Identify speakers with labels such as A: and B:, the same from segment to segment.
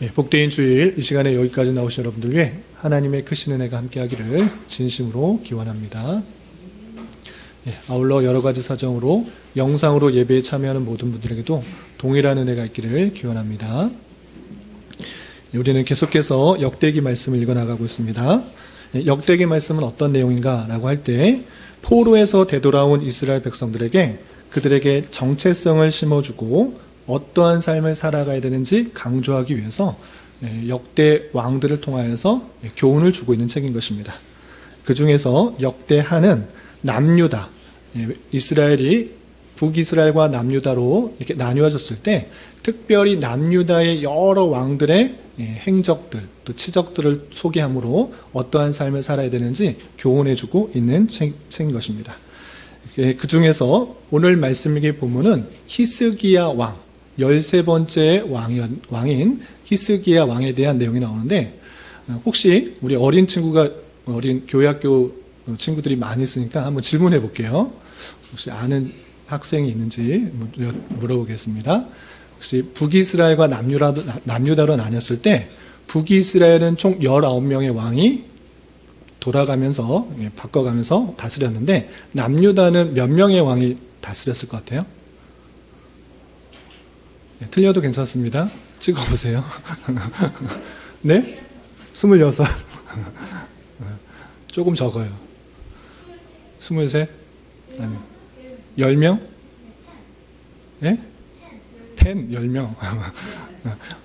A: 복되인 주일 이 시간에 여기까지 나오신 여러분들 위해 하나님의 크신 은혜가 함께하기를 진심으로 기원합니다. 아울러 여러 가지 사정으로 영상으로 예배에 참여하는 모든 분들에게도 동일한 은혜가 있기를 기원합니다. 우리는 계속해서 역대기 말씀을 읽어나가고 있습니다. 역대기 말씀은 어떤 내용인가 라고 할 때 포로에서 되돌아온 이스라엘 백성들에게 그들에게 정체성을 심어주고 어떠한 삶을 살아가야 되는지 강조하기 위해서 역대 왕들을 통하여서 교훈을 주고 있는 책인 것입니다. 그 중에서 역대하는 남유다, 이스라엘이 북이스라엘과 남유다로 이렇게 나뉘어졌을 때 특별히 남유다의 여러 왕들의 행적들 또 치적들을 소개함으로 어떠한 삶을 살아야 되는지 교훈해주고 있는 책인 것입니다. 그 중에서 오늘 말씀의 본문은 히스기야 왕 13번째 왕인 히스기야 왕에 대한 내용이 나오는데, 혹시 우리 어린 교회학교 친구들이 많이 있으니까 한번 질문해 볼게요. 혹시 아는 학생이 있는지 물어보겠습니다. 혹시 북이스라엘과 남유다로 나뉘었을 때 북이스라엘은 총 19명의 왕이 돌아가면서 바꿔가면서 다스렸는데 남유다는 몇 명의 왕이 다스렸을 것 같아요? 틀려도 괜찮습니다. 찍어보세요. 네? 26. 조금 적어요. 23? 아니, 10명? 예? 10명.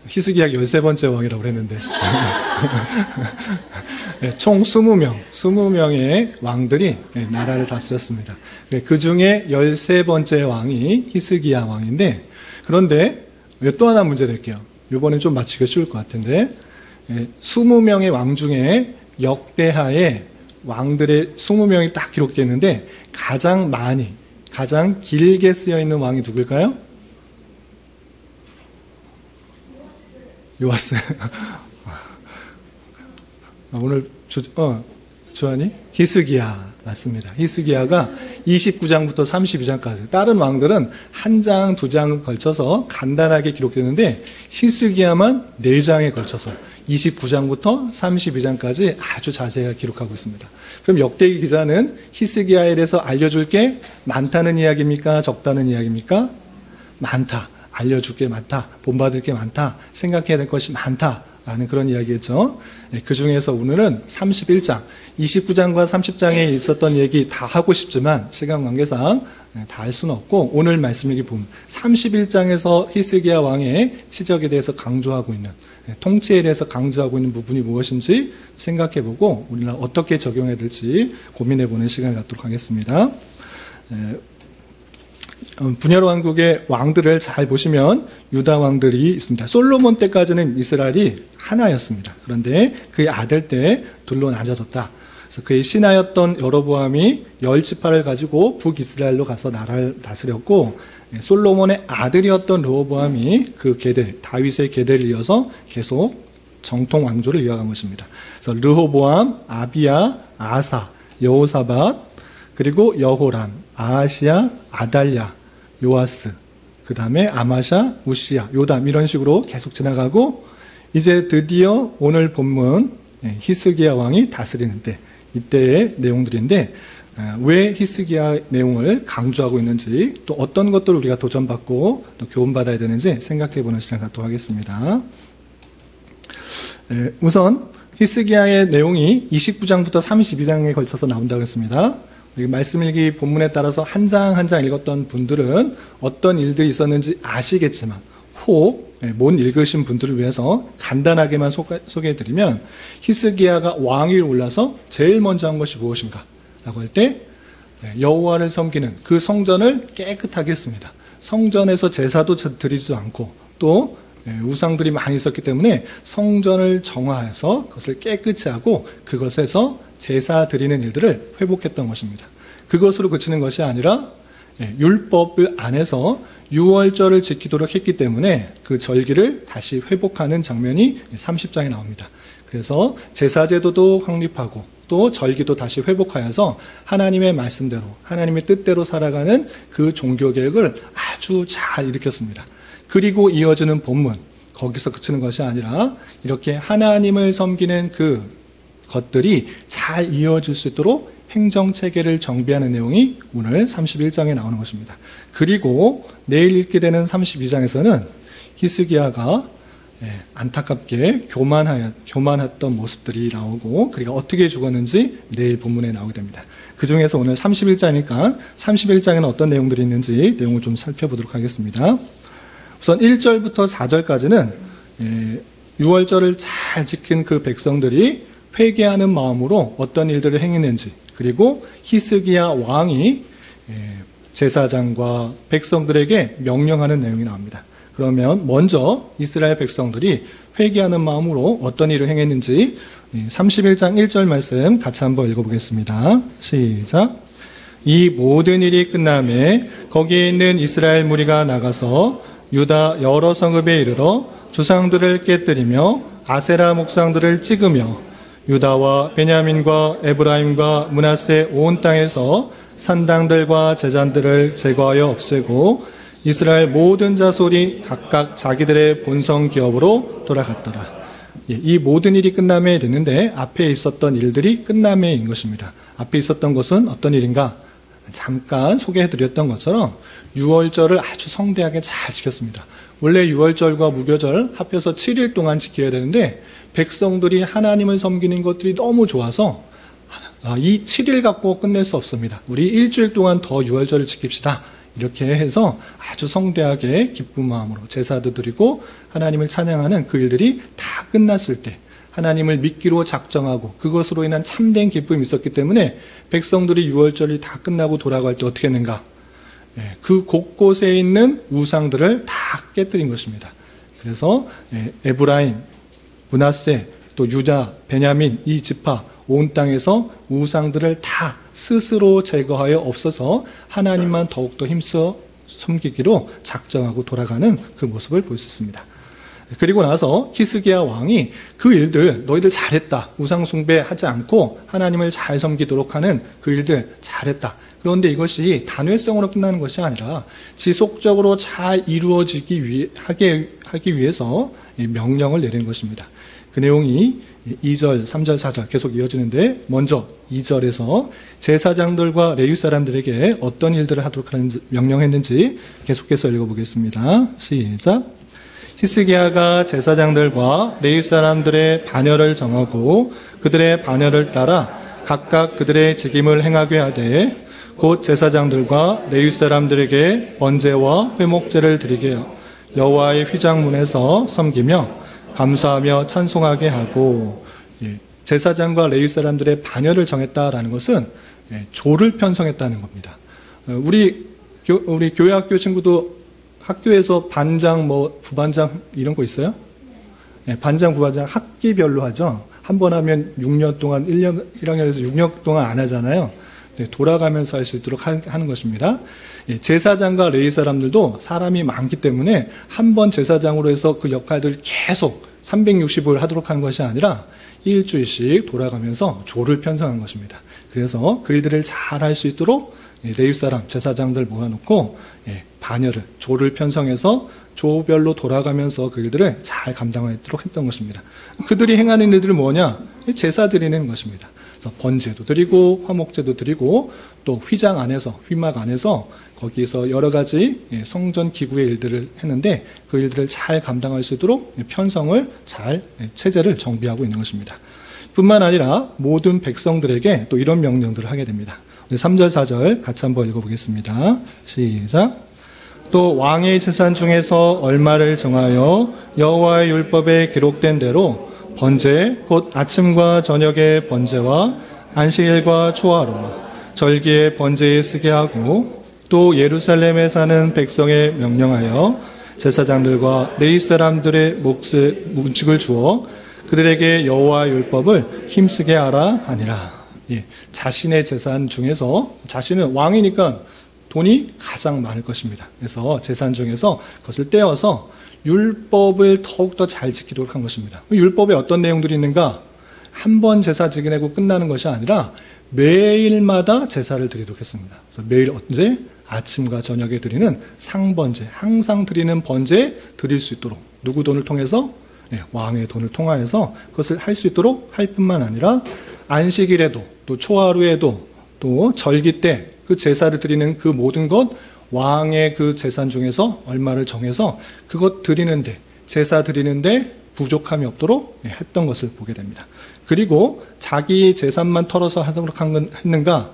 A: 히스기야 13번째 왕이라고 그랬는데. 총 20명의 왕들이 나라를 다스렸습니다. 그 중에 13번째 왕이 히스기야 왕인데, 그런데 또 하나 문제 낼게요. 이번엔 좀 맞히기가 쉬울 것 같은데, 20명의 왕 중에 역대하에 왕들의 20명이 딱 기록되어 있는데 가장 길게 쓰여 있는 왕이 누굴까요? 요아스. 오늘 주한이 히스기야 맞습니다. 히스기야가 29장부터 32장까지, 다른 왕들은 한 장, 두 장 걸쳐서 간단하게 기록되는데 히스기야만 4장에 걸쳐서 29장부터 32장까지 아주 자세하게 기록하고 있습니다. 그럼 역대기 기자는 히스기야에 대해서 알려줄 게 많다는 이야기입니까? 적다는 이야기입니까? 많다. 알려줄 게 많다. 본받을 게 많다. 생각해야 될 것이 많다. 라는 그런 이야기겠죠. 그 중에서 오늘은 31장, 29장과 30장에 있었던 얘기 다 하고 싶지만 시간 관계상 다 할 수는 없고, 오늘 말씀을 보면 31장에서 히스기야 왕의 치적에 대해서 강조하고 있는, 통치에 대해서 강조하고 있는 부분이 무엇인지 생각해보고 우리는 어떻게 적용해야 될지 고민해보는 시간을 갖도록 하겠습니다. 분열 왕국의 왕들을 잘 보시면 유다 왕들이 있습니다. 솔로몬 때까지는 이스라엘이 하나였습니다. 그런데 그의 아들 때 둘로 나눠졌다. 그래서 그의 신하였던 여로보암이 10지파를 가지고 북이스라엘로 가서 나라를 다스렸고, 솔로몬의 아들이었던 르호보암이 그 계대, 다윗의 계대를 이어서 계속 정통 왕조를 이어간 것입니다. 그래서 르호보암, 아비야, 아사, 여호사밧, 그리고 여호람, 아하시야, 아달랴, 요아스, 그 다음에 아마샤, 우시야, 요담, 이런 식으로 계속 지나가고, 이제 드디어 오늘 본문 히스기야 왕이 다스리는데, 이때의 내용들인데, 왜 히스기야 내용을 강조하고 있는지, 또 어떤 것들을 우리가 도전받고 또 교훈받아야 되는지 생각해보는 시간 갖도록 하겠습니다. 우선 히스기야의 내용이 29장부터 32장에 걸쳐서 나온다고 했습니다. 말씀 읽기 본문에 따라서 한 장 한 장 읽었던 분들은 어떤 일들이 있었는지 아시겠지만, 혹 못 읽으신 분들을 위해서 간단하게만 소개해드리면, 히스기야가 왕위에 올라서 제일 먼저 한 것이 무엇인가 라고 할 때 여호와를 섬기는 그 성전을 깨끗하게 했습니다. 성전에서 제사도 드리지도 않고 또 우상들이 많이 있었기 때문에 성전을 정화해서 그것을 깨끗이 하고 그것에서 제사 드리는 일들을 회복했던 것입니다. 그것으로 그치는 것이 아니라 율법을 안에서 유월절을 지키도록 했기 때문에 그 절기를 다시 회복하는 장면이 30장에 나옵니다. 그래서 제사제도도 확립하고 또 절기도 다시 회복하여서 하나님의 말씀대로, 하나님의 뜻대로 살아가는 그 종교개혁을 아주 잘 일으켰습니다. 그리고 이어지는 본문, 거기서 그치는 것이 아니라 이렇게 하나님을 섬기는 그 것들이 잘 이어질 수 있도록 행정체계를 정비하는 내용이 오늘 31장에 나오는 것입니다. 그리고 내일 읽게 되는 32장에서는 히스기야가 안타깝게 교만했던 모습들이 나오고 그리고 어떻게 죽었는지 내일 본문에 나오게 됩니다. 그 중에서 오늘 31장이니까 31장에는 어떤 내용들이 있는지 내용을 좀 살펴보도록 하겠습니다. 우선 1절부터 4절까지는 6월절을 잘 지킨 그 백성들이 회개하는 마음으로 어떤 일들을 행했는지, 그리고 히스기야 왕이 제사장과 백성들에게 명령하는 내용이 나옵니다. 그러면 먼저 이스라엘 백성들이 회개하는 마음으로 어떤 일을 행했는지 31장 1절 말씀 같이 한번 읽어보겠습니다. 시작. 이 모든 일이 끝남에 거기에 있는 이스라엘 무리가 나가서 유다 여러 성읍에 이르러 주상들을 깨뜨리며 아세라 목상들을 찍으며 유다와 베냐민과 에브라임과 므낫세 온 땅에서 산당들과 제단들을 제거하여 없애고 이스라엘 모든 자손이 각각 자기들의 본성 기업으로 돌아갔더라. 이 모든 일이 끝남에 됐는데 앞에 있었던 일들이 끝남에인 것입니다. 앞에 있었던 것은 어떤 일인가? 잠깐 소개해드렸던 것처럼 6월절을 아주 성대하게 잘 지켰습니다. 원래 6월절과 무교절 합해서 7일 동안 지켜야 되는데 백성들이 하나님을 섬기는 것들이 너무 좋아서 이 7일 갖고 끝낼 수 없습니다. 우리 일주일 동안 더 6월절을 지킵시다. 이렇게 해서 아주 성대하게 기쁜 마음으로 제사도 드리고 하나님을 찬양하는 그 일들이 다 끝났을 때 하나님을 믿기로 작정하고 그것으로 인한 참된 기쁨이 있었기 때문에 백성들이 6월절이 다 끝나고 돌아갈 때 어떻게 했는가? 그 곳곳에 있는 우상들을 다 깨뜨린 것입니다. 그래서 에브라임, 므낫세, 또 유다, 베냐민 이 지파 온 땅에서 우상들을 다 스스로 제거하여 없어서 하나님만 더욱더 힘써 섬기기로 작정하고 돌아가는 그 모습을 볼 수 있습니다. 그리고 나서 히스기야 왕이 그 일들 너희들 잘했다. 우상 숭배하지 않고 하나님을 잘 섬기도록 하는 그 일들 잘했다. 그런데 이것이 단회성으로 끝나는 것이 아니라 지속적으로 잘 이루어지기 하기 위해서 명령을 내리는 것입니다. 그 내용이 2절, 3절, 4절 계속 이어지는데 먼저 2절에서 제사장들과 레위 사람들에게 어떤 일들을 하도록 하는지 명령했는지 계속해서 읽어보겠습니다. 시작. 히스기야가 제사장들과 레위 사람들의 반열을 정하고 그들의 반열을 따라 각각 그들의 직임을 행하게 하되 곧 제사장들과 레위 사람들에게 번제와 회목제를 드리게 여호와의 휘장문에서 섬기며 감사하며 찬송하게 하고 제사장과 레위 사람들의 반열을 정했다라는 것은 조를 편성했다는 겁니다. 우리 교회 학교 친구도 학교에서 반장, 부반장 이런 거 있어요? 반장, 부반장 학기별로 하죠. 한 번 하면 6년 동안 1학년에서 6년 동안 안 하잖아요. 돌아가면서 할 수 있도록 하는 것입니다. 제사장과 레위 사람들도 사람이 많기 때문에 한 번 제사장으로 해서 그 역할들을 계속 365일 하도록 하는 것이 아니라 일주일씩 돌아가면서 조를 편성한 것입니다. 그래서 그 일들을 잘 할 수 있도록 레위 사람, 제사장들 모아놓고 반열을, 조를 편성해서 조별로 돌아가면서 그 일들을 잘 감당하도록 했던 것입니다. 그들이 행하는 일들은 뭐냐? 제사 드리는 것입니다. 그래서 번제도 드리고 화목제도 드리고 또 휘장 안에서, 휘막 안에서 거기서 여러 가지 성전 기구의 일들을 했는데 그 일들을 잘 감당할 수 있도록 편성을 잘 체제를 정비하고 있는 것입니다. 뿐만 아니라 모든 백성들에게 또 이런 명령들을 하게 됩니다. 3절, 4절 같이 한번 읽어보겠습니다. 시작. 또 왕의 재산 중에서 얼마를 정하여 여호와의 율법에 기록된 대로 번제, 곧 아침과 저녁의 번제와 안식일과 초하루, 절기의 번제에 쓰게 하고 또 예루살렘에 사는 백성에 명령하여 제사장들과 레위 사람들의 문칙을 주어 그들에게 여호와의 율법을 힘쓰게 하라 하니라. 자신의 재산 중에서 자신은 왕이니까 돈이 가장 많을 것입니다. 그래서 재산 중에서 그것을 떼어서 율법을 더욱더 잘 지키도록 한 것입니다. 율법에 어떤 내용들이 있는가? 한 번 제사 지내고 끝나는 것이 아니라 매일마다 제사를 드리도록 했습니다. 그래서 매일 언제? 아침과 저녁에 드리는 상번제, 항상 드리는 번제 드릴 수 있도록 누구 돈을 통해서? 왕의 돈을 통하여서 그것을 할 수 있도록 할 뿐만 아니라 안식일에도 또 초하루에도 또 절기 때 그 제사를 드리는 그 모든 것 왕의 그 재산 중에서 얼마를 정해서 그것 드리는데 제사 드리는데 부족함이 없도록 했던 것을 보게 됩니다. 그리고 자기 재산만 털어서 하도록 했는가?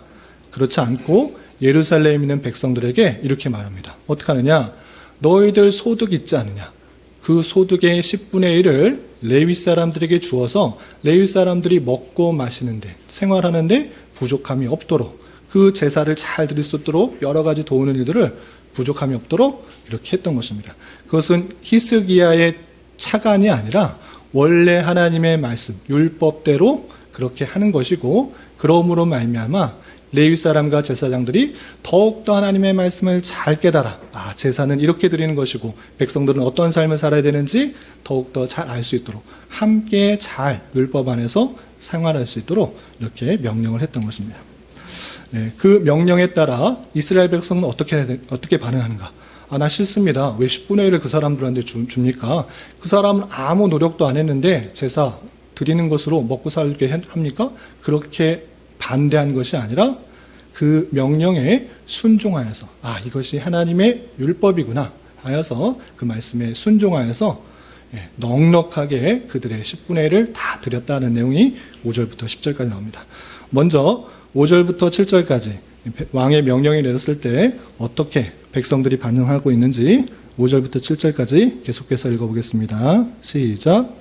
A: 그렇지 않고 예루살렘에 있는 백성들에게 이렇게 말합니다. 어떻게 하느냐? 너희들 소득 있지 않느냐? 그 소득의 10분의 1을 레위 사람들에게 주어서 레위 사람들이 먹고 마시는데 생활하는데 부족함이 없도록 그 제사를 잘 드릴 수 있도록 여러 가지 도우는 일들을 부족함이 없도록 이렇게 했던 것입니다. 그것은 히스기야의 차관이 아니라 원래 하나님의 말씀, 율법대로 그렇게 하는 것이고 그러므로 말미암아 레위 사람과 제사장들이 더욱더 하나님의 말씀을 잘 깨달아 제사는 이렇게 드리는 것이고 백성들은 어떤 삶을 살아야 되는지 더욱더 잘 알 수 있도록 함께 잘 율법 안에서 생활할 수 있도록 이렇게 명령을 했던 것입니다. 그 명령에 따라 이스라엘 백성은 어떻게 반응하는가? 나 싫습니다. 왜 10분의 1을 그 사람들한테 줍니까? 그 사람은 아무 노력도 안 했는데 제사 드리는 것으로 먹고 살게 합니까? 그렇게 반대한 것이 아니라 그 명령에 순종하여서 이것이 하나님의 율법이구나 하여서 그 말씀에 순종하여서 넉넉하게 그들의 10분의 1을 다 드렸다는 내용이 5절부터 10절까지 나옵니다. 먼저 5절부터 7절까지 왕의 명령이 내렸을 때 어떻게 백성들이 반응하고 있는지 5절부터 7절까지 계속해서 읽어보겠습니다. 시작.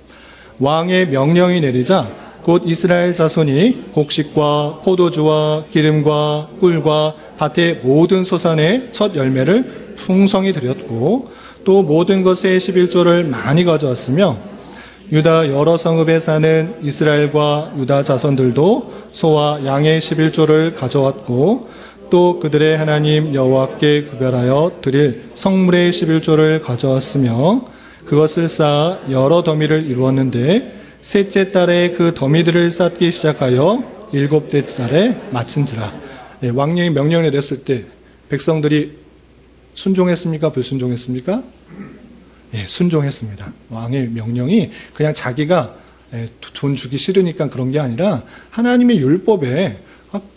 A: 왕의 명령이 내리자 곧 이스라엘 자손이 곡식과 포도주와 기름과 꿀과 밭의 모든 소산의 첫 열매를 풍성히 드렸고 또 모든 것의 11조를 많이 가져왔으며 유다 여러 성읍에 사는 이스라엘과 유다 자손들도 소와 양의 11조를 가져왔고 또 그들의 하나님 여호와께 구별하여 드릴 성물의 11조를 가져왔으며 그것을 쌓아 여러 더미를 이루었는데 셋째 달에 그 더미들을 쌓기 시작하여 일곱째 달에 마친지라. 왕령이 명령을 내렸을 때 백성들이 순종했습니까? 불순종했습니까? 순종했습니다. 왕의 명령이 그냥 자기가 돈 주기 싫으니까 그런 게 아니라 하나님의 율법에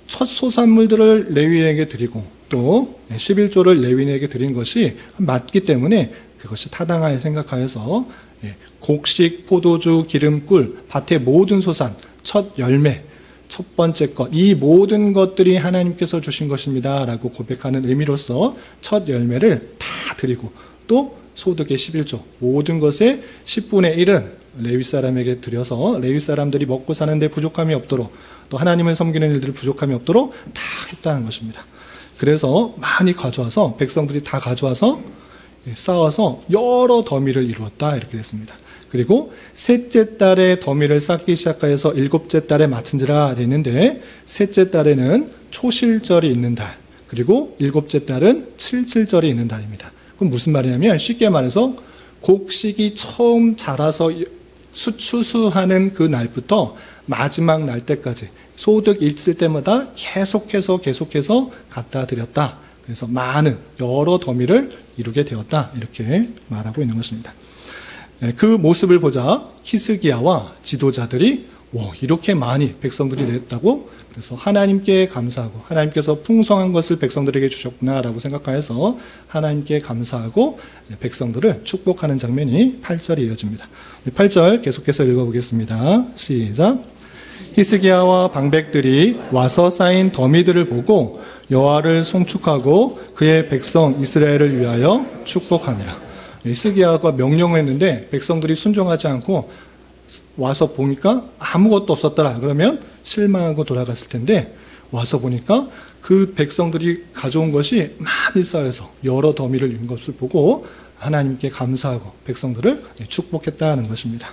A: 첫 소산물들을 레위인에게 드리고 또 11조를 레위인에게 드린 것이 맞기 때문에 그것이 타당하게 생각하여서 곡식, 포도주, 기름, 꿀, 밭의 모든 소산, 첫 열매, 첫 번째 것, 이 모든 것들이 하나님께서 주신 것입니다 라고 고백하는 의미로서 첫 열매를 다 드리고 또 소득의 11조, 모든 것의 10분의 1은 레위 사람에게 드려서 레위 사람들이 먹고 사는데 부족함이 없도록 또 하나님을 섬기는 일들이 부족함이 없도록 다 했다는 것입니다. 그래서 많이 가져와서 백성들이 다 가져와서 쌓아서 여러 더미를 이루었다 이렇게 됐습니다. 그리고 셋째 달에 더미를 쌓기 시작하여서 일곱째 달에 마친지라 되는데 셋째 달에는 초실절이 있는 달 그리고 일곱째 달은 칠칠절이 있는 달입니다. 그럼 무슨 말이냐면 쉽게 말해서 곡식이 처음 자라서 추수하는 그 날부터 마지막 날 때까지 소득 있을 때마다 계속해서 갖다 드렸다. 그래서 많은 여러 더미를 이루게 되었다. 이렇게 말하고 있는 것입니다. 그 모습을 보자 히스기야와 지도자들이 이렇게 많이 백성들이 냈다고 그래서 하나님께 감사하고 하나님께서 풍성한 것을 백성들에게 주셨구나라고 생각하여서 하나님께 감사하고 백성들을 축복하는 장면이 8절에 이어집니다. 8절 계속해서 읽어보겠습니다. 시작. 히스기야와 방백들이 와서 쌓인 더미들을 보고 여호와를 송축하고 그의 백성 이스라엘을 위하여 축복하니라. 히스기야가 명령을 했는데 백성들이 순종하지 않고 와서 보니까 아무것도 없었더라. 그러면 실망하고 돌아갔을 텐데 와서 보니까 그 백성들이 가져온 것이 많이 쌓여서 여러 더미를 이룬 것을 보고 하나님께 감사하고 백성들을 축복했다는 것입니다.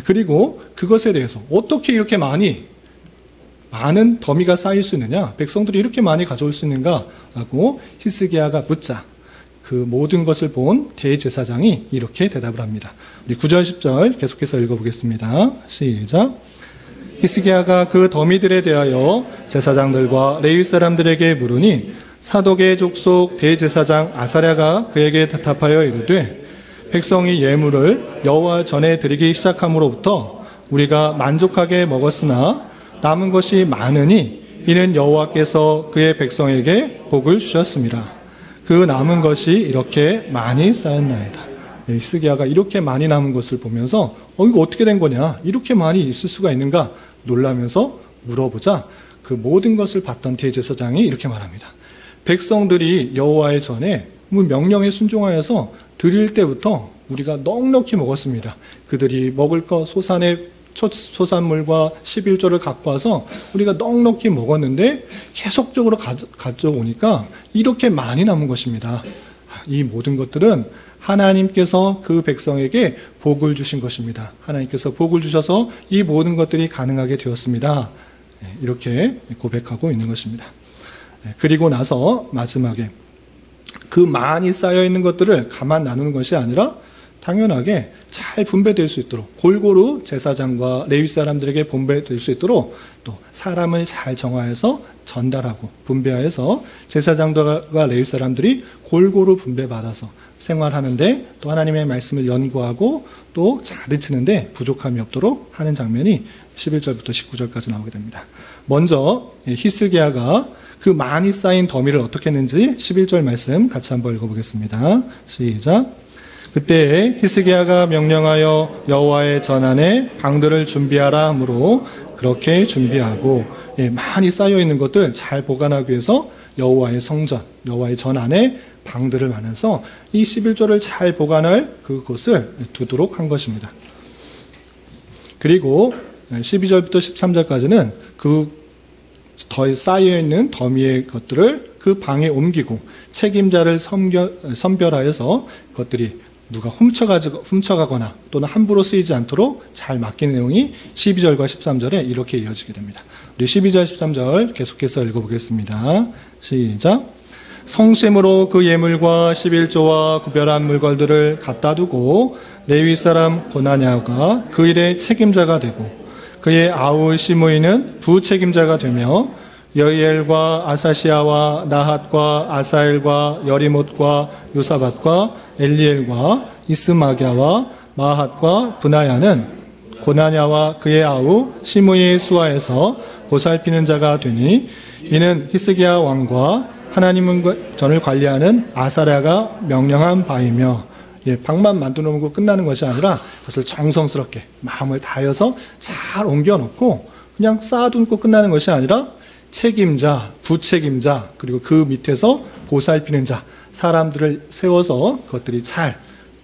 A: 그리고 그것에 대해서 어떻게 이렇게 많은 더미가 쌓일 수 있느냐? 백성들이 이렇게 많이 가져올 수 있는가라고 히스기야가 묻자 그 모든 것을 본 대제사장이 이렇게 대답을 합니다. 우리 9절 10절 계속해서 읽어보겠습니다. 시작. 히스기야가 그 더미들에 대하여 제사장들과 레위 사람들에게 물으니 사독의 족속 대제사장 아사랴가 그에게 대답하여 이르되 백성이 예물을 여호와 전에 드리기 시작함으로부터 우리가 만족하게 먹었으나 남은 것이 많으니 이는 여호와께서 그의 백성에게 복을 주셨습니다. 그 남은 것이 이렇게 많이 쌓였나이다. 히스기야가 이렇게 많이 남은 것을 보면서 이거 어떻게 된 거냐? 이렇게 많이 있을 수가 있는가? 놀라면서 물어보자 그 모든 것을 봤던 대제사장이 이렇게 말합니다. 백성들이 여호와의 전에 명령에 순종하여서 드릴 때부터 우리가 넉넉히 먹었습니다. 그들이 먹을 것 소산물과 11조를 갖고 와서 우리가 넉넉히 먹었는데 계속적으로 가져오니까 이렇게 많이 남은 것입니다. 이 모든 것들은 하나님께서 그 백성에게 복을 주신 것입니다. 하나님께서 복을 주셔서 이 모든 것들이 가능하게 되었습니다. 이렇게 고백하고 있는 것입니다. 그리고 나서 마지막에 그 많이 쌓여있는 것들을 가만 나누는 것이 아니라 당연하게 잘 분배될 수 있도록 골고루 제사장과 레위 사람들에게 분배될 수 있도록 또 사람을 잘 정하여서 전달하고 분배하여서 제사장과 레위 사람들이 골고루 분배받아서 생활하는데 또 하나님의 말씀을 연구하고 또 가르치는데 부족함이 없도록 하는 장면이 11절부터 19절까지 나오게 됩니다. 먼저 히스기야가 그 많이 쌓인 더미를 어떻게 했는지 11절 말씀 같이 한번 읽어보겠습니다. 시작. 그때 히스기야가 명령하여 여호와의 전 안에 방들을 준비하라 하므로 그렇게 준비하고 많이 쌓여있는 것들 잘 보관하기 위해서 여호와의 성전, 여호와의 전 안에 방들을 만들어서 이 11조를 잘 보관할 그곳을 두도록 한 것입니다. 그리고 12절부터 13절까지는 그 더 쌓여있는 더미의 것들을 그 방에 옮기고 책임자를 선별하여서 그것들이 누가 훔쳐가거나 또는 함부로 쓰이지 않도록 잘 맡기는 내용이 12절과 13절에 이렇게 이어지게 됩니다. 우리 12절, 13절 계속해서 읽어보겠습니다. 시작. 성심으로 그 예물과 11조와 구별한 물건들을 갖다 두고 레위 사람 고나냐가 그 일의 책임자가 되고 그의 아우 시므이는 부책임자가 되며 여이엘과 아사시아와 나핫과 아사엘과 여리못과 요사밧과 엘리엘과 이스마갸와 마핫과 브나야는 고나냐와 그의 아우 시므이의 수하에서 보살피는 자가 되니 이는 히스기야 왕과 하나님의 전을 관리하는 아사랴가 명령한 바이며 방만 만들어 놓고 끝나는 것이 아니라 그것을 정성스럽게 마음을 다해서 잘 옮겨놓고 그냥 쌓아두고 끝나는 것이 아니라 책임자, 부책임자, 그리고 그 밑에서 보살피는 자, 사람들을 세워서 그것들이 잘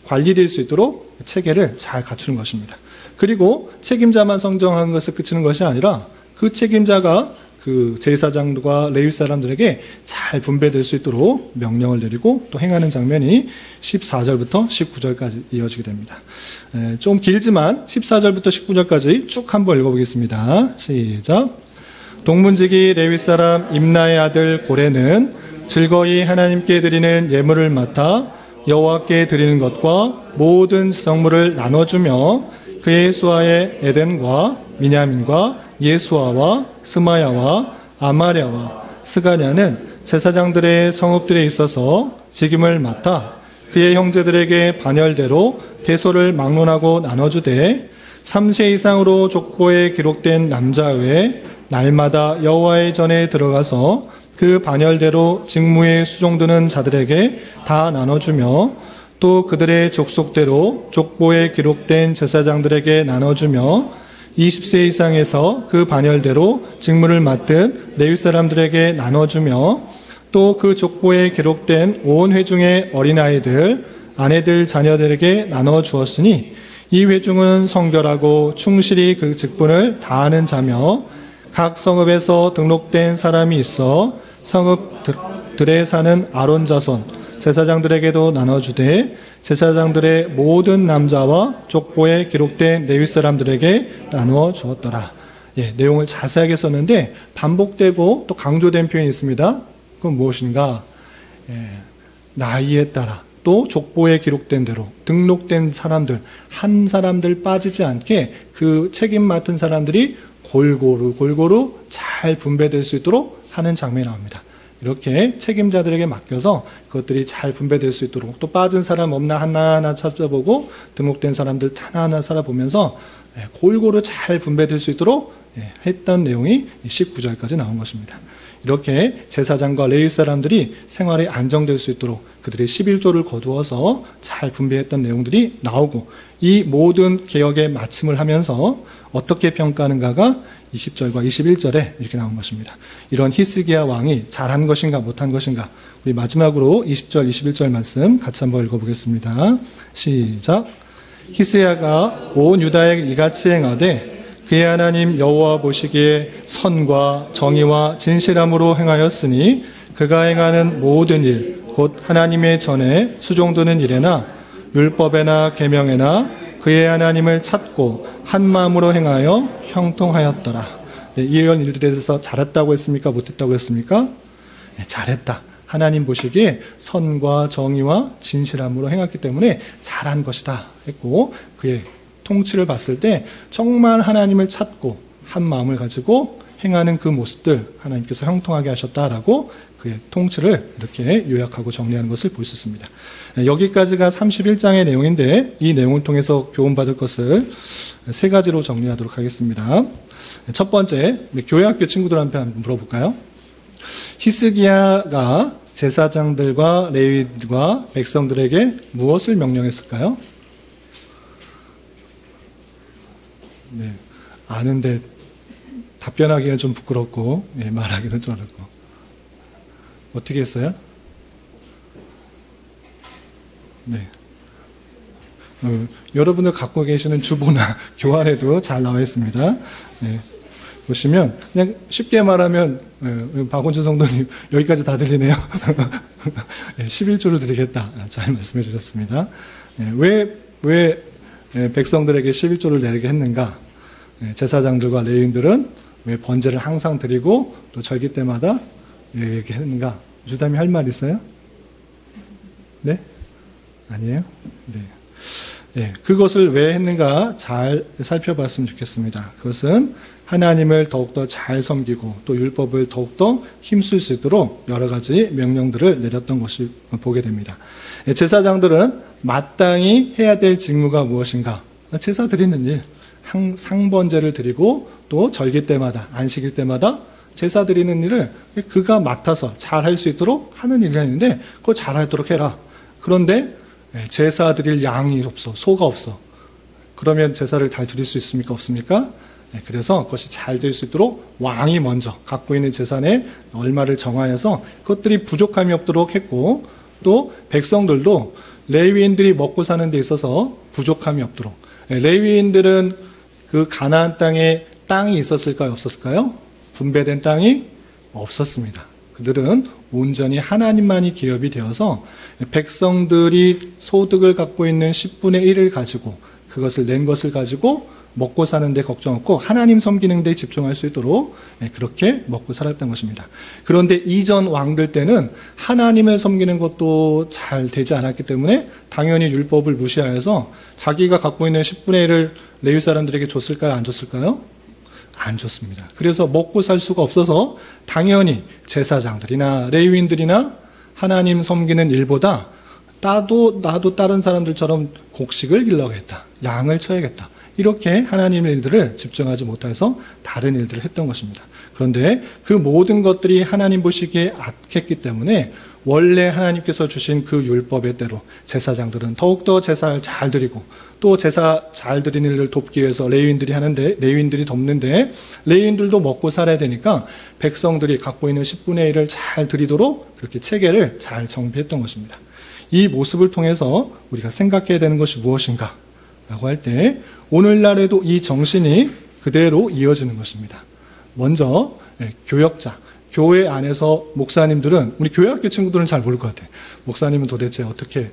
A: 관리될 수 있도록 체계를 잘 갖추는 것입니다. 그리고 책임자만 선정한 것을 그치는 것이 아니라 그 책임자가 그 제사장과 레위 사람들에게 잘 분배될 수 있도록 명령을 내리고 또 행하는 장면이 14절부터 19절까지 이어지게 됩니다. 좀 길지만 14절부터 19절까지 쭉 한번 읽어보겠습니다. 시작. 동문지기 레위 사람 임나의 아들 고레는 즐거이 하나님께 드리는 예물을 맡아 여호와께 드리는 것과 모든 성물을 나눠주며 그의 수하에 에덴과 미냐민과 예수아와 스마야와 아마랴와 스가냐는 제사장들의 성읍들에 있어서 직임을 맡아 그의 형제들에게 반열대로 대소를 막론하고 나눠주되 3세 이상으로 족보에 기록된 남자 외에 날마다 여호와의 전에 들어가서 그 반열대로 직무에 수종드는 자들에게 다 나눠주며 또 그들의 족속대로 족보에 기록된 제사장들에게 나눠주며 20세 이상에서 그 반열대로 직무를 맡은 레위 사람들에게 나눠주며 또 그 족보에 기록된 온 회중의 어린아이들, 아내들, 자녀들에게 나눠주었으니 이 회중은 성결하고 충실히 그 직분을 다하는 자며 각 성읍에서 등록된 사람이 있어 성읍들에 사는 아론 자손, 제사장들에게도 나눠주되 제사장들의 모든 남자와 족보에 기록된 레위 사람들에게 나누어 주었더라. 내용을 자세하게 썼는데 반복되고 또 강조된 표현이 있습니다. 그건 무엇인가? 나이에 따라 또 족보에 기록된 대로 등록된 사람들, 한 사람들 빠지지 않게 그 책임 맡은 사람들이 골고루 잘 분배될 수 있도록 하는 장면이 나옵니다. 이렇게 책임자들에게 맡겨서 그것들이 잘 분배될 수 있도록, 또 빠진 사람 없나 하나하나 찾아보고 등록된 사람들 하나하나 살아보면서 골고루 잘 분배될 수 있도록 했던 내용이 19절까지 나온 것입니다. 이렇게 제사장과 레위 사람들이 생활이 안정될 수 있도록 그들의 11조를 거두어서 잘 분배했던 내용들이 나오고, 이 모든 개혁의 마침을 하면서 어떻게 평가하는가가 20절과 21절에 이렇게 나온 것입니다. 이런 히스기야 왕이 잘한 것인가 못한 것인가, 우리 마지막으로 20절 21절 말씀 같이 한번 읽어보겠습니다. 시작. 히스기야가 온 유다에 이같이 행하되 그의 하나님 여호와 보시기에 선과 정의와 진실함으로 행하였으니 그가 행하는 모든 일 곧 하나님의 전에 수종드는 일에나 율법에나 계명에나 그의 하나님을 찾고 한 마음으로 행하여 형통하였더라. 이런 일들에 대해서 잘했다고 했습니까? 못했다고 했습니까? 잘했다. 하나님 보시기에 선과 정의와 진실함으로 행했기 때문에 잘한 것이다 했고, 그의 통치를 봤을 때 정말 하나님을 찾고 한 마음을 가지고 행하는 그 모습들 하나님께서 형통하게 하셨다라고 그의 통치를 이렇게 요약하고 정리하는 것을 볼 수 있습니다. 여기까지가 31장의 내용인데, 이 내용을 통해서 교훈받을 것을 세 가지로 정리하도록 하겠습니다. 첫 번째, 교회학교 친구들한테 한번 물어볼까요? 히스기야가 제사장들과 레위들과 백성들에게 무엇을 명령했을까요? 네, 아는데 답변하기는 좀 부끄럽고, 말하기는 좀 어렵고. 어떻게 했어요? 네. 여러분들 갖고 계시는 주보나 교환에도 잘 나와 있습니다. 네. 보시면 그냥 쉽게 말하면 박원준 성도님 여기까지 다 들리네요. 11조를 드리겠다. 잘 말씀해 주셨습니다. 왜 백성들에게 11조를 내리게 했는가? 제사장들과 레위인들은 왜 번제를 항상 드리고 또 절기 때마다 이렇게 했는가? 주담이 할 말 있어요? 네? 아니에요? 네. 네. 그것을 왜 했는가 잘 살펴봤으면 좋겠습니다. 그것은 하나님을 더욱더 잘 섬기고 또 율법을 더욱더 힘쓸 수 있도록 여러 가지 명령들을 내렸던 것을 보게 됩니다. 제사장들은 마땅히 해야 될 직무가 무엇인가? 제사 드리는 일, 상번제를 드리고 또 절기 때마다, 안식일 때마다 제사 드리는 일을 그가 맡아서 잘 할 수 있도록 하는 일이 아닌데 그걸 잘하도록 해라. 그런데 제사 드릴 양이 없어, 소가 없어. 그러면 제사를 잘 드릴 수 있습니까? 없습니까? 그래서 그것이 잘 될 수 있도록 왕이 먼저 갖고 있는 재산의 얼마를 정하여서 그것들이 부족함이 없도록 했고, 또 백성들도 레위인들이 먹고 사는 데 있어서 부족함이 없도록. 레위인들은 그 가나안 땅에 땅이 있었을까요? 없었을까요? 분배된 땅이 없었습니다. 그들은 온전히 하나님만이 기업이 되어서 백성들이 소득을 갖고 있는 10분의 1을 가지고 그것을 낸 것을 가지고 먹고 사는데 걱정 없고 하나님 섬기는 데 집중할 수 있도록 그렇게 먹고 살았던 것입니다. 그런데 이전 왕들 때는 하나님을 섬기는 것도 잘 되지 않았기 때문에 당연히 율법을 무시하여서 자기가 갖고 있는 10분의 1을 레위 사람들에게 줬을까요? 안 줬을까요? 안 줬습니다. 그래서 먹고 살 수가 없어서 당연히 제사장들이나 레위인들이나 하나님 섬기는 일보다 나도 다른 사람들처럼 곡식을 길러야겠다. 양을 쳐야겠다. 이렇게 하나님의 일들을 집중하지 못해서 다른 일들을 했던 것입니다. 그런데 그 모든 것들이 하나님 보시기에 악했기 때문에 원래 하나님께서 주신 그 율법의 대로 제사장들은 더욱더 제사를 잘 드리고 또 제사 잘 드리는 일을 돕기 위해서 레위인들이 돕는데 레위인들도 먹고 살아야 되니까 백성들이 갖고 있는 10분의 1을 잘 드리도록 그렇게 체계를 잘 정비했던 것입니다. 이 모습을 통해서 우리가 생각해야 되는 것이 무엇인가 라고 할 때 오늘날에도 이 정신이 그대로 이어지는 것입니다. 먼저 교역자, 교회 안에서 목사님들은, 우리 교회학교 친구들은 잘 모를 것 같아요. 목사님은 도대체 어떻게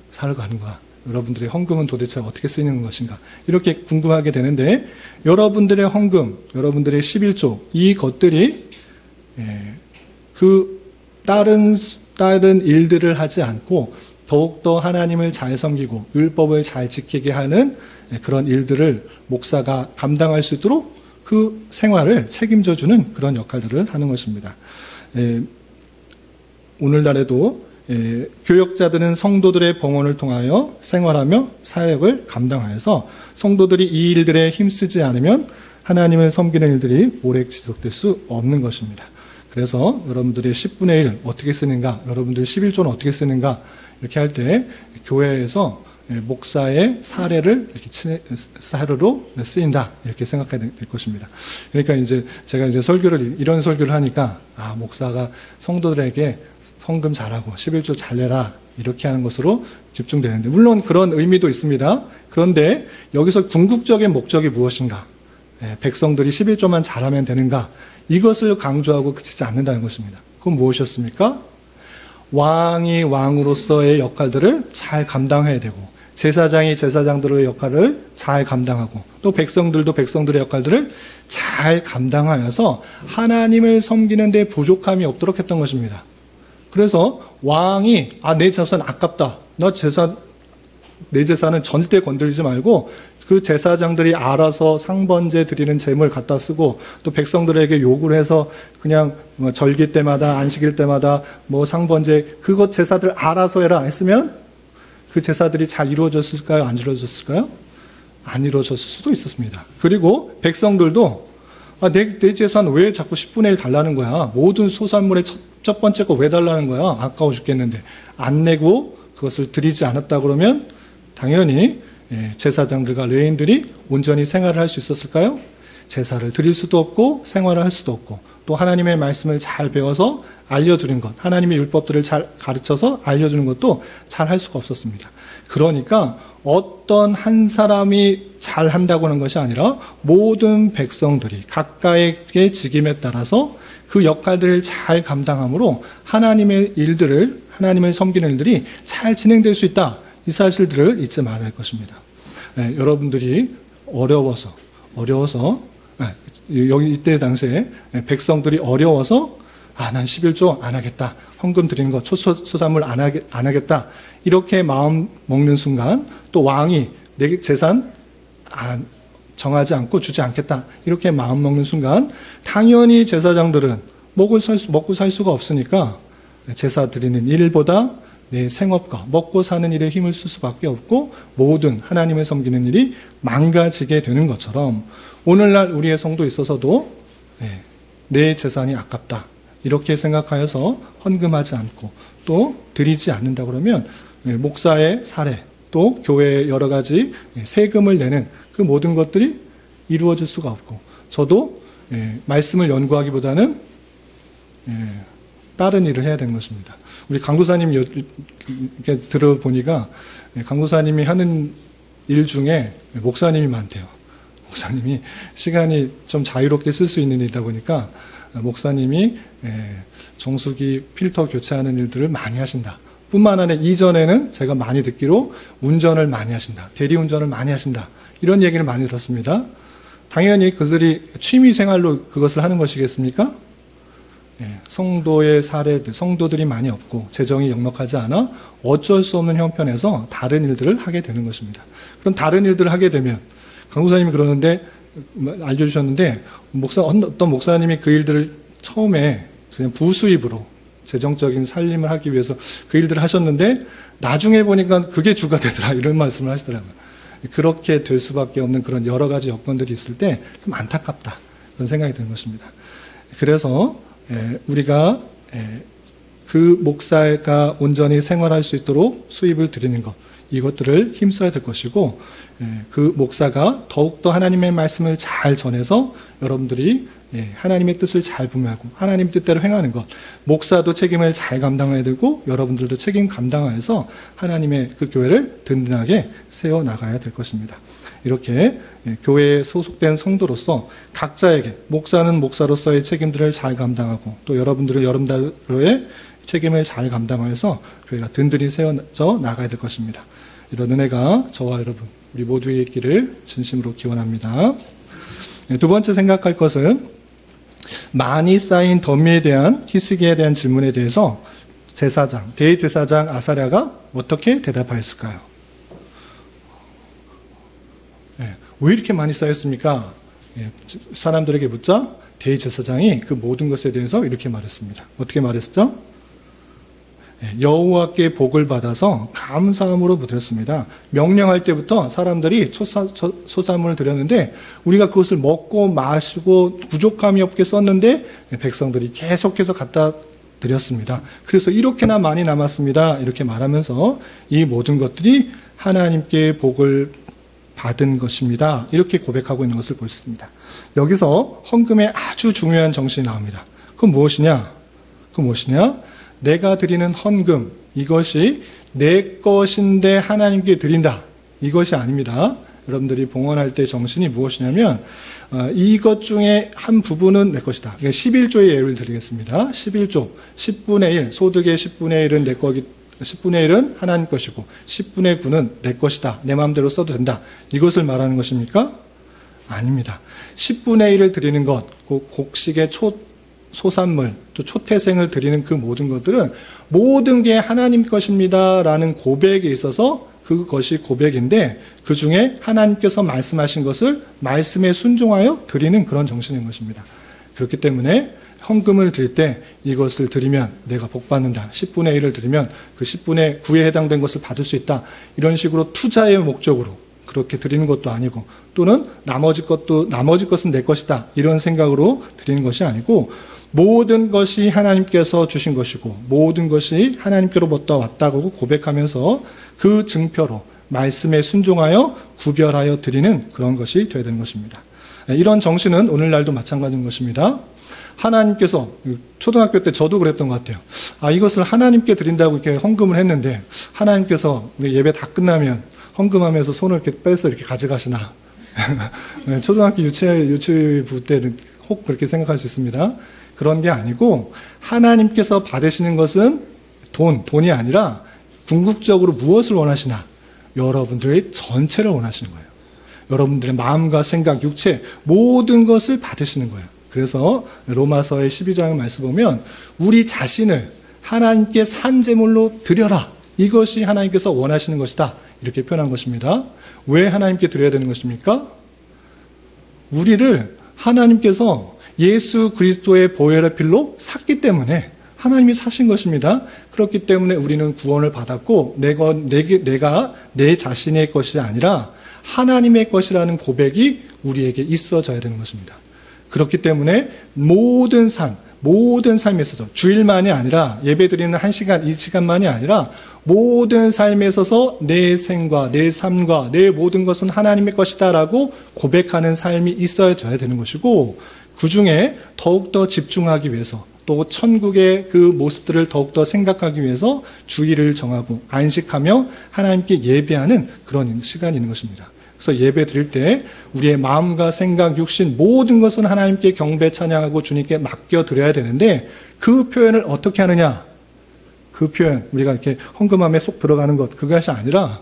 A: 살아가는가, 여러분들의 헌금은 도대체 어떻게 쓰이는 것인가, 이렇게 궁금하게 되는데, 여러분들의 헌금, 여러분들의 11조, 이 것들이 그 다른 일들을 하지 않고 더욱더 하나님을 잘 섬기고 율법을 잘 지키게 하는 그런 일들을 목사가 감당할 수 있도록 그 생활을 책임져주는 그런 역할들을 하는 것입니다. 오늘날에도 교역자들은 성도들의 봉헌을 통하여 생활하며 사역을 감당하여서 성도들이 이 일들에 힘쓰지 않으면 하나님을 섬기는 일들이 오래 지속될 수 없는 것입니다. 그래서 여러분들이 10분의 1 어떻게 쓰는가, 여러분들 11조는 어떻게 쓰는가 이렇게 할 때 교회에서 목사의 사례를 이렇게 사례로 쓰인다 이렇게 생각해야 될 것입니다. 그러니까 이제 제가 이제 이런 설교를 하니까 목사가 성도들에게 성금 잘하고 11조 잘 내라 이렇게 하는 것으로 집중되는데 물론 그런 의미도 있습니다. 그런데 여기서 궁극적인 목적이 무엇인가? 백성들이 11조만 잘하면 되는가? 이것을 강조하고 그치지 않는다는 것입니다. 그건 무엇이었습니까? 왕이 왕으로서의 역할들을 잘 감당해야 되고 제사장이 제사장들의 역할을 잘 감당하고 또 백성들도 백성들의 역할들을 잘 감당하여서 하나님을 섬기는 데 부족함이 없도록 했던 것입니다. 그래서 왕이 내 재산 아깝다. 내 재산은 절대 건드리지 말고 그 제사장들이 알아서 상번제 드리는 재물 갖다 쓰고 또 백성들에게 요구를 해서 그냥 절기 때마다 안식일 때마다 상번제 그것 제사들 알아서 해라 했으면 그 제사들이 잘 이루어졌을까요? 안 이루어졌을까요? 안 이루어졌을 수도 있었습니다. 그리고 백성들도 내 재산 왜 자꾸 10분의 1 달라는 거야? 모든 소산물의 첫 번째 거 왜 달라는 거야? 아까워 죽겠는데 안 내고 그것을 드리지 않았다 그러면 당연히 제사장들과 레위인들이 온전히 생활을 할 수 있었을까요? 제사를 드릴 수도 없고 생활을 할 수도 없고 또 하나님의 말씀을 잘 배워서 알려주는 것, 하나님의 율법들을 잘 가르쳐서 알려주는 것도 잘 할 수가 없었습니다. 그러니까 어떤 한 사람이 잘 한다고 하는 것이 아니라 모든 백성들이 각각의 직임에 따라서 그 역할들을 잘 감당함으로 하나님의 일들을, 하나님을 섬기는 일들이 잘 진행될 수 있다. 이 사실들을 잊지 말아야 할 것입니다. 여러분들이 어려워서 여기 이때 당시에 백성들이 어려워서 난 11조 안 하겠다. 헌금 드리는 거 소산물 안 하겠다. 이렇게 마음 먹는 순간 또 왕이 내 재산 정하지 않고 주지 않겠다. 이렇게 마음 먹는 순간 당연히 제사장들은 먹고 살 수가 없으니까 제사 드리는 일보다 내 생업과 먹고 사는 일에 힘을 쓸 수밖에 없고 모든 하나님을 섬기는 일이 망가지게 되는 것처럼 오늘날 우리의 성도에 있어서도 내 재산이 아깝다 이렇게 생각하여서 헌금하지 않고 또 드리지 않는다 그러면 목사의 사례 또 교회의 여러 가지 세금을 내는 그 모든 것들이 이루어질 수가 없고 저도 말씀을 연구하기보다는 다른 일을 해야 되는 것입니다. 우리 강도사님 이렇게 들어보니까 강도사님이 하는 일 중에 목사님이 많대요. 목사님이 시간이 좀 자유롭게 쓸 수 있는 일이다 보니까 목사님이 정수기 필터 교체하는 일들을 많이 하신다. 뿐만 아니라 이전에는 제가 많이 듣기로 운전을 많이 하신다. 대리운전을 많이 하신다. 이런 얘기를 많이 들었습니다. 당연히 그들이 취미 생활로 그것을 하는 것이겠습니까? 성도의 사례들, 성도들이 많이 없고 재정이 넉넉하지 않아 어쩔 수 없는 형편에서 다른 일들을 하게 되는 것입니다. 그럼 다른 일들을 하게 되면 강도사님이 그러는데 알려주셨는데 어떤 목사님이 그 일들을 처음에 그냥 부수입으로 재정적인 살림을 하기 위해서 그 일들을 하셨는데 나중에 보니까 그게 주가 되더라 이런 말씀을 하시더라고요. 그렇게 될 수밖에 없는 그런 여러 가지 여건들이 있을 때 좀 안타깝다 그런 생각이 드는 것입니다. 그래서 우리가 그 목사가 온전히 생활할 수 있도록 수입을 드리는 것 이것들을 힘써야 될 것이고 그 목사가 더욱더 하나님의 말씀을 잘 전해서 여러분들이 하나님의 뜻을 잘 분명하고 하나님 뜻대로 행하는 것 목사도 책임을 잘 감당해야 되고 여러분들도 책임 감당하여서 하나님의 그 교회를 든든하게 세워나가야 될 것입니다. 이렇게 교회에 소속된 성도로서 각자에게 목사는 목사로서의 책임들을 잘 감당하고 또 여러분들은 여러분들의 책임을 잘 감당하여서 교회가 든든히 세워져 나가야 될 것입니다. 이런 은혜가 저와 여러분 우리 모두에게 있기를 진심으로 기원합니다. 두 번째 생각할 것은 많이 쌓인 더미에 대한 희스기에 대한 질문에 대해서 대제사장 아사랴가 어떻게 대답하였을까요? 왜 이렇게 많이 쌓였습니까? 사람들에게 묻자 대제사장이 그 모든 것에 대해서 이렇게 말했습니다. 어떻게 말했죠? 여호와께 복을 받아서 감사함으로 드렸습니다. 명령할 때부터 사람들이 소산물을 드렸는데 우리가 그것을 먹고 마시고 부족함이 없게 썼는데 백성들이 계속해서 갖다 드렸습니다. 그래서 이렇게나 많이 남았습니다. 이렇게 말하면서 이 모든 것들이 하나님께 복을 받은 것입니다. 이렇게 고백하고 있는 것을 볼 수 있습니다. 여기서 헌금의 아주 중요한 정신이 나옵니다. 그건 무엇이냐? 내가 드리는 헌금, 이것이 내 것인데 하나님께 드린다. 이것이 아닙니다. 여러분들이 봉헌할 때 정신이 무엇이냐면 이것 중에 한 부분은 내 것이다. 11조의 예를 드리겠습니다. 11조, 10분의 1, 소득의 10분의 1은 내 거기 10분의 1은 하나님 것이고 10분의 9는 내 것이다. 내 마음대로 써도 된다. 이것을 말하는 것입니까? 아닙니다. 10분의 1을 드리는 것, 곡식의 소산물, 또 초태생을 드리는 그 모든 것들은 모든 게 하나님 것입니다라는 고백에 있어서 그것이 고백인데 그 중에 하나님께서 말씀하신 것을 말씀에 순종하여 드리는 그런 정신인 것입니다. 그렇기 때문에 헌금을 드릴 때 이것을 드리면 내가 복받는다. 10분의 1을 드리면 그 10분의 9에 해당된 것을 받을 수 있다. 이런 투자의 목적으로 그렇게 드리는 것도 아니고 또는 나머지 것은 내 것이다. 이런 생각으로 드리는 것이 아니고 모든 것이 하나님께서 주신 것이고 모든 것이 하나님께로부터 왔다고 고백하면서 그 증표로 말씀에 순종하여 구별하여 드리는 그런 것이 되어야 되는 것입니다. 이런 정신은 오늘날도 마찬가지인 것입니다. 하나님께서 초등학교 때 저도 그랬던 것 같아요. 이것을 하나님께 드린다고 이렇게 헌금을 했는데 하나님께서 예배 다 끝나면 헌금하면서 손을 이렇게 빼서 이렇게 가져가시나. 초등학교 유치부 때는 혹 그렇게 생각할 수 있습니다. 그런 게 아니고 하나님께서 받으시는 것은 돈이 아니라 궁극적으로 무엇을 원하시나? 여러분들의 전체를 원하시는 거예요. 여러분들의 마음과 생각, 육체 모든 것을 받으시는 거예요. 그래서 로마서의 12장의 말씀 보면 우리 자신을 하나님께 산 제물로 드려라. 이것이 하나님께서 원하시는 것이다. 이렇게 표현한 것입니다. 왜 하나님께 드려야 되는 것입니까? 우리를 하나님께서 예수 그리스도의 보혈의 필로 샀기 때문에 하나님이 사신 것입니다. 그렇기 때문에 우리는 구원을 받았고 내가 내 자신의 것이 아니라 하나님의 것이라는 고백이 우리에게 있어져야 되는 것입니다. 그렇기 때문에 모든 삶에 있어서 주일만이 아니라 예배드리는 1시간, 2시간만이 아니라 모든 삶에 있어서 내 생과 내 삶과 내 모든 것은 하나님의 것이다라고 고백하는 삶이 있어야 되는 것이고 그 중에 더욱더 집중하기 위해서 또 천국의 그 모습들을 더욱더 생각하기 위해서 주일을 정하고 안식하며 하나님께 예배하는 그런 시간이 있는 것입니다. 그래서 예배 드릴 때 우리의 마음과 생각, 육신 모든 것은 하나님께 경배 찬양하고 주님께 맡겨드려야 되는데 그 표현을 어떻게 하느냐? 그 표현, 우리가 이렇게 헌금함에 쏙 들어가는 것, 그것이 아니라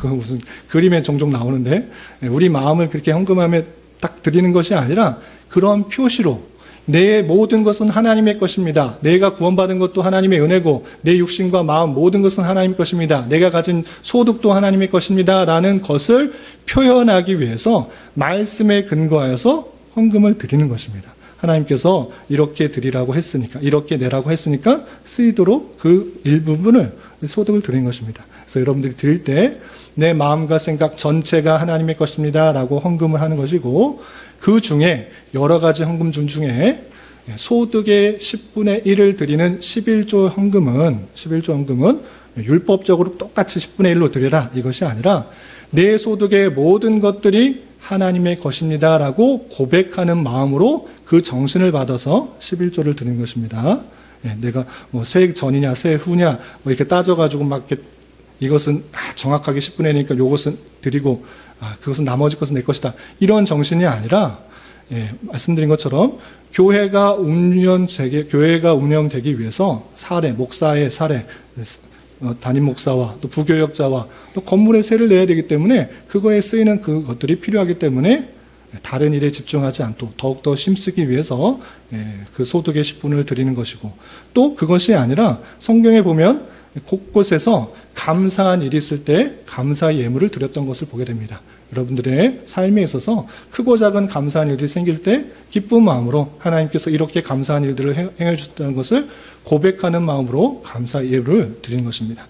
A: 그건 무슨 그림에 종종 나오는데 우리 마음을 그렇게 헌금함에 딱 드리는 것이 아니라 그런 표시로 내 모든 것은 하나님의 것입니다. 내가 구원받은 것도 하나님의 은혜고 내 육신과 마음 모든 것은 하나님의 것입니다. 내가 가진 소득도 하나님의 것입니다. 라는 것을 표현하기 위해서 말씀에 근거하여서 헌금을 드리는 것입니다. 하나님께서 이렇게 드리라고 했으니까 이렇게 내라고 했으니까 쓰이도록 그 일부분을 소득을 드리는 것입니다. 그래서 여러분들이 드릴 때 내 마음과 생각 전체가 하나님의 것입니다. 라고 헌금을 하는 것이고 그 중에 여러 가지 헌금 중에 소득의 10분의 1을 드리는 11조 헌금은 율법적으로 똑같이 10분의 1로 드리라 이것이 아니라 내 소득의 모든 것들이 하나님의 것입니다. 라고 고백하는 마음으로 그 정신을 받아서 11조를 드리는 것입니다. 내가 세 전이냐 세 후냐 이렇게 따져가지고 막 이렇게 이것은 정확하게 10분의 1이니까 이것은 드리고 그것은 나머지 것은 내 것이다. 이런 정신이 아니라 말씀드린 것처럼 교회가 운영되기 위해서 목사의 사례, 담임 목사와 또 부교역자와 또 건물의 세를 내야 되기 때문에 그거에 쓰이는 그것들이 필요하기 때문에 다른 일에 집중하지 않도록 더욱더 힘쓰기 위해서 그 소득의 10분을 드리는 것이고 또 그것이 아니라 성경에 보면 곳곳에서 감사한 일이 있을 때 감사의 예물을 드렸던 것을 보게 됩니다. 여러분들의 삶에 있어서 크고 작은 감사한 일이 생길 때 기쁜 마음으로 하나님께서 이렇게 감사한 일들을 행해 주셨다는 것을 고백하는 마음으로 감사의 예물을 드리는 것입니다.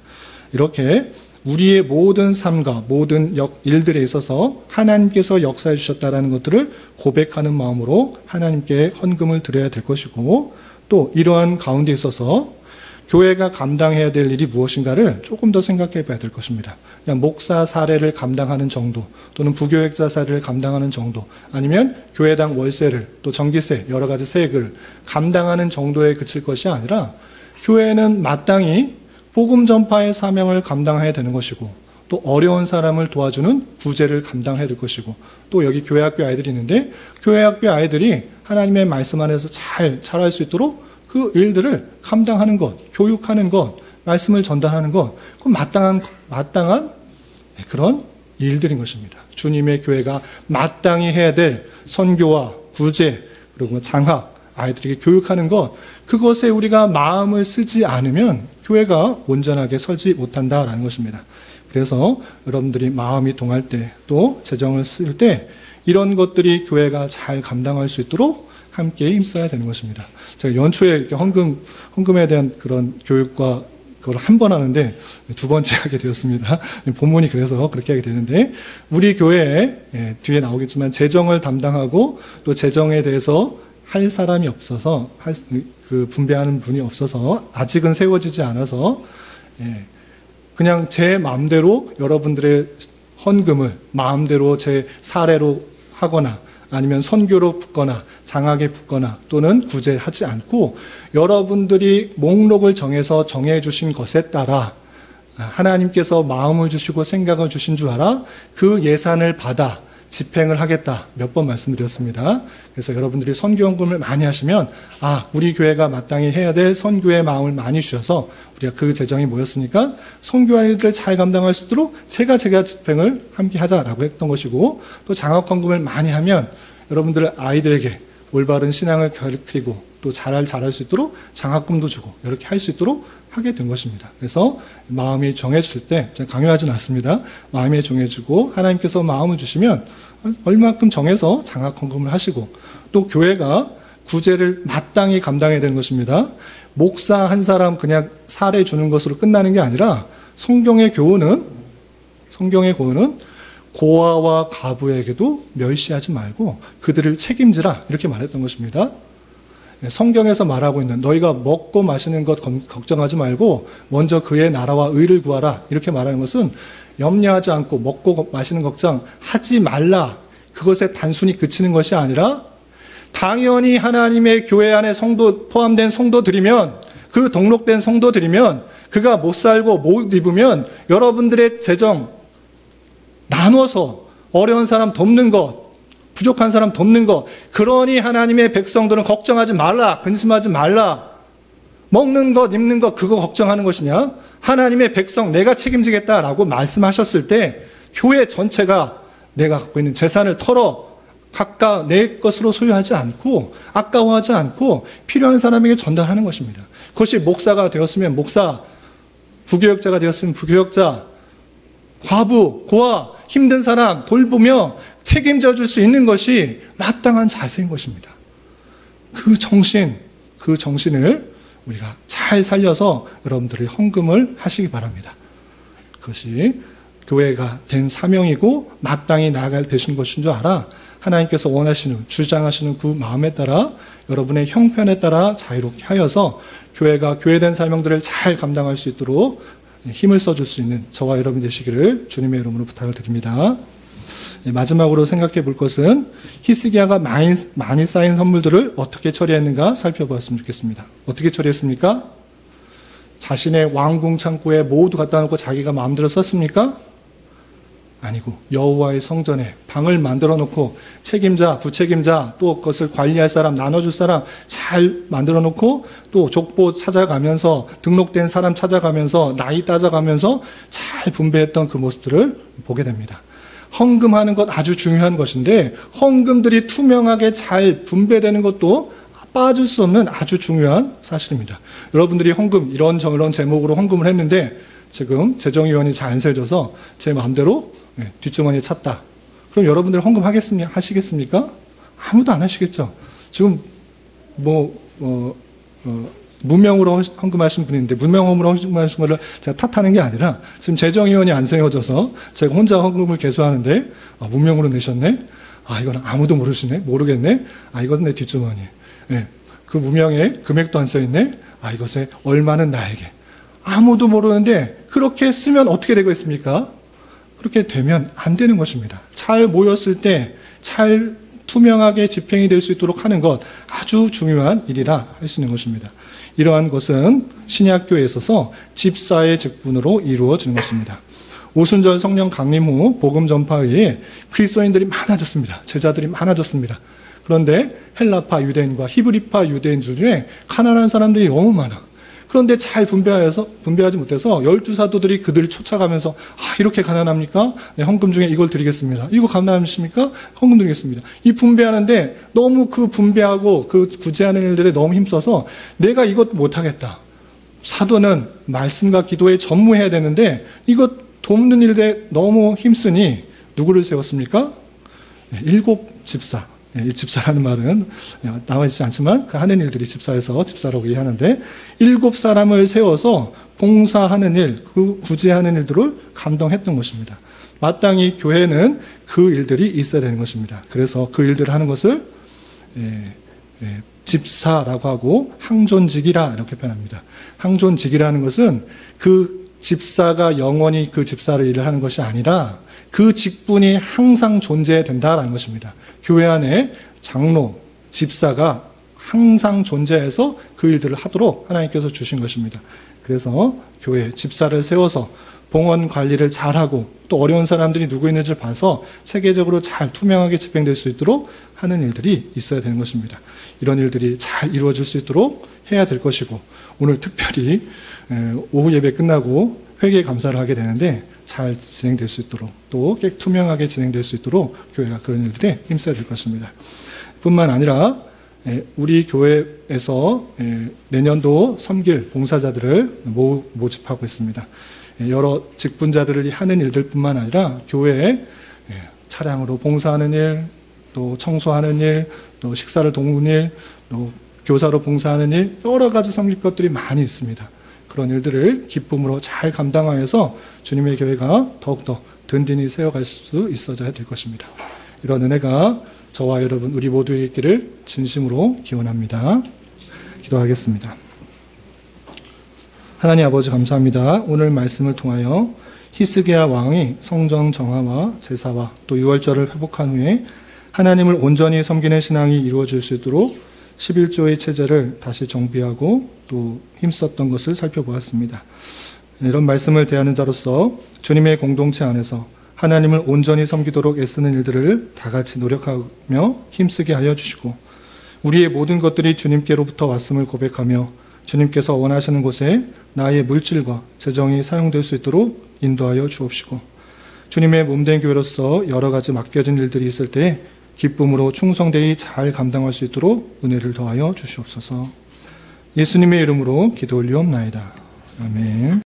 A: 이렇게 우리의 모든 삶과 모든 일들에 있어서 하나님께서 역사해 주셨다는 것들을 고백하는 마음으로 하나님께 헌금을 드려야 될 것이고, 또 이러한 가운데 있어서 교회가 감당해야 될 일이 무엇인가를 조금 더 생각해 봐야 될 것입니다. 그냥 목사 사례를 감당하는 정도, 또는 부교역자 사례를 감당하는 정도, 아니면 교회당 월세를, 또 전기세, 여러 가지 세액을 감당하는 정도에 그칠 것이 아니라, 교회는 마땅히 복음 전파의 사명을 감당해야 되는 것이고, 또 어려운 사람을 도와주는 구제를 감당해야 될 것이고, 또 여기 교회학교 아이들이 있는데 교회학교 아이들이 하나님의 말씀 안에서 잘 자랄 수 있도록 그 일들을 감당하는 것, 교육하는 것, 말씀을 전달하는 것, 그 마땅한 그런 일들인 것입니다. 주님의 교회가 마땅히 해야 될 선교와 구제, 그리고 장학, 아이들에게 교육하는 것, 그것에 우리가 마음을 쓰지 않으면 교회가 온전하게 설지 못한다라는 것입니다. 그래서 여러분들이 마음이 동할 때, 또 재정을 쓸 때 이런 것들이 교회가 잘 감당할 수 있도록 함께 힘써야 되는 것입니다. 제가 연초에 이렇게 헌금에 대한 그런 교육과 그걸 한 번 하는데 두 번째 하게 되었습니다. 본문이 그래서 그렇게 하게 되는데, 우리 교회에 뒤에 나오겠지만 재정을 담당하고 또 재정에 대해서 할 사람이 없어서, 그 분배하는 분이 없어서 아직은 세워지지 않아서, 그냥 제 마음대로 여러분들의 헌금을 마음대로 제 사례로 하거나 아니면 선교로 붓거나 장학에 붓거나 또는 구제하지 않고, 여러분들이 목록을 정해서 정해 주신 것에 따라 하나님께서 마음을 주시고 생각을 주신 줄 알아 그 예산을 받아 집행을 하겠다, 몇 번 말씀드렸습니다. 그래서 여러분들이 선교헌금을 많이 하시면, 우리 교회가 마땅히 해야 될 선교의 마음을 많이 주셔서 우리가 그 재정이 모였으니까 선교할 일들을 잘 감당할 수 있도록 제가 집행을 함께 하자라고 했던 것이고, 또 장학헌금을 많이 하면 여러분들 아이들에게 올바른 신앙을 가르치고 또 잘할 수 있도록 장학금도 주고 이렇게 할 수 있도록 하게 된 것입니다. 그래서 마음이 정해질 때, 제가 강요하진 않습니다. 마음이 정해지고 하나님께서 마음을 주시면 얼마큼 정해서 장학헌금을 하시고, 또 교회가 구제를 마땅히 감당해야 되는 것입니다. 목사 한 사람 그냥 사례 주는 것으로 끝나는 게 아니라, 성경의 교훈은 고아와 과부에게도 멸시하지 말고 그들을 책임지라, 이렇게 말했던 것입니다. 성경에서 말하고 있는, 너희가 먹고 마시는 것 걱정하지 말고 먼저 그의 나라와 의를 구하라, 이렇게 말하는 것은 염려하지 않고 먹고 마시는 걱정하지 말라, 그것에 단순히 그치는 것이 아니라, 당연히 하나님의 교회 안에 포함된 성도들이면, 그 등록된 성도들이면, 그가 못 살고 못 입으면 여러분들의 재정 나눠서 어려운 사람 돕는 것, 부족한 사람 돕는 것, 그러니 하나님의 백성들은 걱정하지 말라, 근심하지 말라. 먹는 것, 입는 것, 그거 걱정하는 것이냐? 하나님의 백성 내가 책임지겠다라고 말씀하셨을 때 교회 전체가 내가 갖고 있는 재산을 털어 각각 내 것으로 소유하지 않고, 아까워하지 않고 필요한 사람에게 전달하는 것입니다. 그것이 목사가 되었으면 목사, 부교역자가 되었으면 부교역자, 과부, 고아, 힘든 사람 돌보며 책임져 줄 수 있는 것이 마땅한 자세인 것입니다. 그 정신을 우리가 잘 살려서 여러분들이 헌금을 하시기 바랍니다. 그것이 교회가 된 사명이고 마땅히 나아갈 되신 것인 줄 알아 하나님께서 원하시는, 주장하시는 그 마음에 따라, 여러분의 형편에 따라 자유롭게 하여서 교회가 교회된 사명들을 잘 감당할 수 있도록 힘을 써줄 수 있는 저와 여러분 되시기를 주님의 이름으로 부탁을 드립니다. 마지막으로 생각해 볼 것은, 히스기야가 많이 쌓인 선물들을 어떻게 처리했는가 살펴보았으면 좋겠습니다. 어떻게 처리했습니까? 자신의 왕궁 창고에 모두 갖다 놓고 자기가 마음대로 썼습니까? 아니고 여호와의 성전에 방을 만들어 놓고 책임자, 부책임자, 또 그것을 관리할 사람, 나눠줄 사람 잘 만들어 놓고, 또 족보 찾아가면서 등록된 사람 찾아가면서 나이 따져가면서 잘 분배했던 그 모습들을 보게 됩니다. 헌금하는 것 아주 중요한 것인데, 헌금들이 투명하게 잘 분배되는 것도 빠질 수 없는 아주 중요한 사실입니다. 여러분들이 헌금, 이런 저런 제목으로 헌금을 했는데 지금 재정위원이 잘 안 세워져서 제 마음대로 뒷주머니에 찼다. 그럼 여러분들 헌금 하시겠습니까? 아무도 안 하시겠죠. 지금 무명으로 헌금하신 분인데 무명으로 헌금하신 거를 제가 탓하는 게 아니라 지금 재정위원이 안 세워져서 제가 혼자 헌금을 계수하는데 무명으로 내셨네? 이건 아무도 모르겠네? 이건 내 뒷주머니. 그 무명에 금액도 안 써있네? 이것의 얼마는 나에게. 아무도 모르는데 그렇게 쓰면 어떻게 되고 있습니까? 그렇게 되면 안 되는 것입니다. 잘 모였을 때 잘 투명하게 집행이 될 수 있도록 하는 것 아주 중요한 일이라 할 수 있는 것입니다. 이러한 것은 신약교회에 있어서 집사의 직분으로 이루어지는 것입니다. 오순절 성령 강림 후 복음 전파에 그리스도인들이 많아졌습니다. 제자들이 많아졌습니다. 그런데 헬라파 유대인과 히브리파 유대인 중에 가난한 사람들이 너무 많아. 그런데 잘 분배하지 못해서 12사도들이 그들을 쫓아가면서 이렇게 가난합니까? 네, 헌금 중에 이걸 드리겠습니다. 이거 가난하십니까? 헌금 드리겠습니다. 이 분배하는데 너무 그 분배하고 그 구제하는 일들에 너무 힘써서 내가 이것 못하겠다. 사도는 말씀과 기도에 전무해야 되는데 이것 돕는 일에 너무 힘쓰니 누구를 세웠습니까? 7 집사. 집사라는 말은 나와 있지 않지만 그 하는 일들이 집사에서 집사라고 이해하는데 7 사람을 세워서 봉사하는 일, 그 구제하는 일들을 감당했던 것입니다. 마땅히 교회는 그 일들이 있어야 되는 것입니다. 그래서 그 일들을 하는 것을 집사라고 하고 항존직이라 이렇게 표현합니다. 항존직이라는 것은 그 집사가 영원히 그 집사를 일을 하는 것이 아니라 그 직분이 항상 존재해야 된다라는 것입니다. 교회 안에 장로, 집사가 항상 존재해서 그 일들을 하도록 하나님께서 주신 것입니다. 그래서 교회 집사를 세워서 봉헌 관리를 잘하고 또 어려운 사람들이 누구 있는지 봐서 체계적으로 잘 투명하게 집행될 수 있도록 하는 일들이 있어야 되는 것입니다. 이런 일들이 잘 이루어질 수 있도록 해야 될 것이고 오늘 특별히 오후 예배 끝나고 회개 감사를 하게 되는데 잘 진행될 수 있도록 또 투명하게 진행될 수 있도록 교회가 그런 일들에 힘써야 될 것입니다. 뿐만 아니라 우리 교회에서 내년도 섬길 봉사자들을 모집하고 있습니다. 여러 직분자들이 하는 일들뿐만 아니라 교회에 차량으로 봉사하는 일, 또 청소하는 일, 또 식사를 돕는 일, 또 교사로 봉사하는 일, 여러 가지 섬길 것들이 많이 있습니다. 그런 일들을 기쁨으로 잘 감당하여서 주님의 교회가 더욱더 든든히 세워갈 수 있어야 될 것입니다. 이런 은혜가 저와 여러분 우리 모두에게 있기를 진심으로 기원합니다. 기도하겠습니다. 하나님 아버지 감사합니다. 오늘 말씀을 통하여 히스기야 왕이 성전 정화와 제사와 또 유월절을 회복한 후에 하나님을 온전히 섬기는 신앙이 이루어질 수 있도록 11조의 체제를 다시 정비하고 또 힘썼던 것을 살펴보았습니다. 이런 말씀을 대하는 자로서 주님의 공동체 안에서 하나님을 온전히 섬기도록 애쓰는 일들을 다 같이 노력하며 힘쓰게 하여 주시고 우리의 모든 것들이 주님께로부터 왔음을 고백하며 주님께서 원하시는 곳에 나의 물질과 재정이 사용될 수 있도록 인도하여 주옵시고 주님의 몸된 교회로서 여러 가지 맡겨진 일들이 있을 때 기쁨으로 충성되이 잘 감당할 수 있도록 은혜를 더하여 주시옵소서. 예수님의 이름으로 기도 올리옵나이다. 아멘.